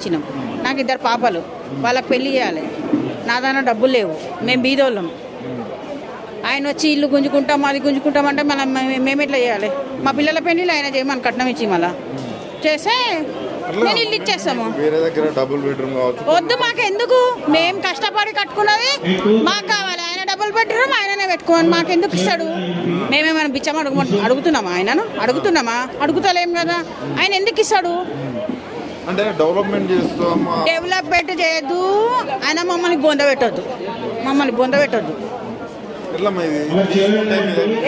ఇచ్చినాం. నాకు 2 పాపలు, వాళ్ళకి పెళ్లి చేయాలి, నా దాని డబ్బులు లేవు, మేము బీదోళ్ళం. ఆయన వచ్చి ఇల్లు గుంజుకుంటాం అది గుంజుకుంటాం అంటే మనం మేము ఎట్లా చేయాలి? మా పిల్లల పెళ్లిళ్ళు ఆయన చేయమని కట్నం ఇచ్చి మళ్ళీ చేస్తే నేను ఇల్లు ఇచ్చేస్తాము. వద్దు మాకు ఎందుకు, మేము కష్టపడి కట్టుకున్నది మాకు కావాలి. ఆయన డబుల్ బెడ్రూమ్ ఆయననే పెట్టుకోండి, మాకు ఎందుకు ఇస్తాడు? మేమేమైనా బిచ్చం అడుగుతున్నామా? ఆయనను అడుగుతున్నామా? అడుగుతలేం కదా. ఆయన ఎందుకు ఇస్తాడు? డెవలప్మెంట్ చేయొద్దు, ఆయన మమ్మల్ని బొందబెట్టొద్దు,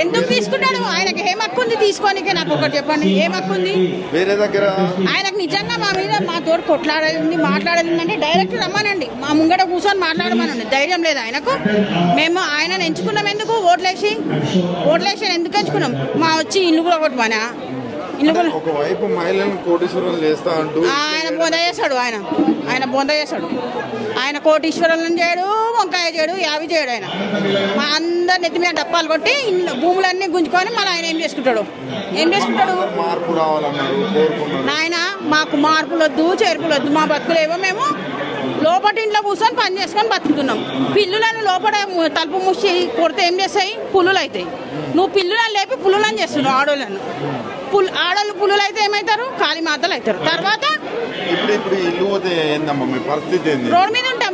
ఎందుకు తీసుకుంటాడు? ఆయనకి ఏం హక్కు ఉంది తీసుకోనికే? నాకు ఒకటి చెప్పండి, ఏం హక్కు ఉంది? వేరే దగ్గర ఆయనకు నిజంగా మా మీద మా తోడు కొట్లాడేది మాట్లాడేది అంటే డైరెక్ట్ రమ్మనండి, మా ముంగట కూర్చొని మాట్లాడమనండి. ధైర్యం లేదు ఆయనకు. మేము ఆయనను ఎంచుకున్నాం ఎందుకు? ఓట్లేసి ఎందుకు ఎంచుకున్నాం? మా వచ్చి ఇల్లు కూడా కొట్టమనా? ఒకవైపు మహిళలను కోటీశ్వరులు చేస్తా అంటూ ఆయన బొంద చేస్తాడు. ఆయన కోటీశ్వరులను చేయడు, వంకాయ చేయడు, యావి చేయడు. ఆయన మా అందరు నెత్తి మీద డప్పాలు కొట్టి భూములన్నీ గుంజుకొని మళ్ళీ ఆయన ఏం చేసుకుంటాడు? మార్పు రావాలన్నారు, ఆయన మాకు మార్పులు వద్దు, చేర్పులు వద్దు, మా బతుకులేవో మేము లోపల ఇంట్లో కూర్చొని పని చేసుకొని బతుకుతున్నాం. పిల్లులను లోపల తలుపు మూసి కొడితే ఏం చేస్తాయి? పుల్లులు అవుతాయి. నువ్వు పిల్లులను లేపి పుల్లులను చేస్తున్నావు. ఆడోళ్ళను ఆడోళ్ళు పుల్లులు అయితే ఏమవుతారు? కాళీ మాతలు అవుతారు. తర్వాత రోడ్డు మీద ఉంటాం,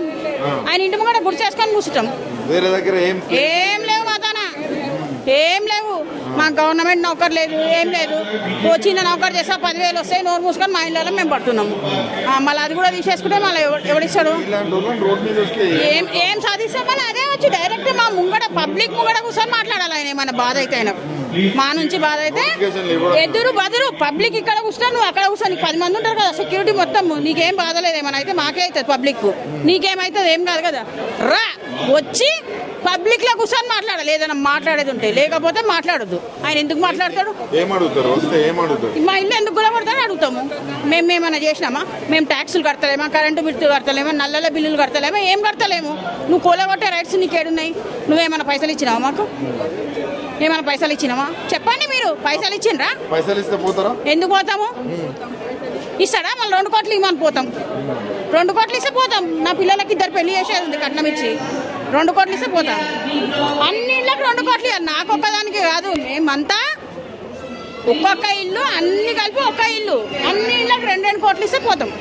ఆయన ఇంటి ముంగట గుడి చేసుకొని కూర్చుంటాం. వేరే దగ్గర ఏం లేవు మాతాన, ఏం లేవు. మా గవర్నమెంట్ నౌకర్ లేదు, ఏం లేదు. ఓ చిన్న నౌకర్ చేస్తా 10,000 వస్తాయి, నోరు మూసుకొని మా ఇళ్ళలో మేము పడుతున్నాము. మళ్ళీ అది కూడా తీసేసుకుంటే మళ్ళీ ఎవడిస్తాడు? ఏం సాధిస్తామని అదే వచ్చి డైరెక్ట్ మా ముంగడ పబ్లిక్ ముంగడ కూర్చొని మాట్లాడాలి. ఆయన ఏమైనా బాధ అయితే ఆయన మా నుంచి బాధ అయితే ఎదురు బదురు పబ్లిక్ ఇక్కడ కూర్చో, నువ్వు అక్కడ కూర్చో. నీకు 10 మంది ఉంటారు కదా సెక్యూరిటీ మొత్తం, నీకేం బాధ లేదు. ఏమైనా అయితే మాకే అవుతుంది పబ్లిక్, నీకేమవుతుంది? ఏం కాదు కదా. రా వచ్చి పబ్లిక్ లో కూర్చొని మాట్లాడాలి, ఏదైనా మాట్లాడేది ఉంటే. లేకపోతే మాట్లాడద్దు. ఆయన ఎందుకు మాట్లాడతాడు? మా ఇల్లు ఎందుకు గురపడతాడో అడుగుతాము. మేమేమైనా చేసినామా? మేము ట్యాక్సులు కడతలేమా? Current bill కడతలేమా? నల్లల బిల్లులు కడతలేమా? ఏం కడతలేము. నువ్వు కూలగొట్టే రైట్స్ నీకేడున్నాయి? నువ్వేమైనా పైసలు ఇచ్చినావా? మాకు ఏమైనా పైసలు ఇచ్చినావా? చెప్పండి. మీరు పైసలు ఇచ్చిండ్రా? పైసలు ఇస్తే పోతారా? ఎందుకు పోతాము? ఇస్తాడా? మళ్ళీ 2 కోట్లు ఇవ్వమని పోతాం. 2 కోట్లు ఇస్తే పోతాం. నా పిల్లలకి 2 పెళ్లి చేసేది ఉంది, కట్నం ఇచ్చి 2 కోట్లు ఇస్తే పోతాం. అన్ని ఇళ్ళకి 2 కోట్లు ఇవ్వాలి, నాకు ఒక్కదానికి కాదు. మేమంతా ఒక్కొక్క ఇల్లు అన్ని కలిపి ఒక్క ఇల్లు, అన్ని ఇళ్ళకి 2 కోట్లు ఇస్తే పోతాం.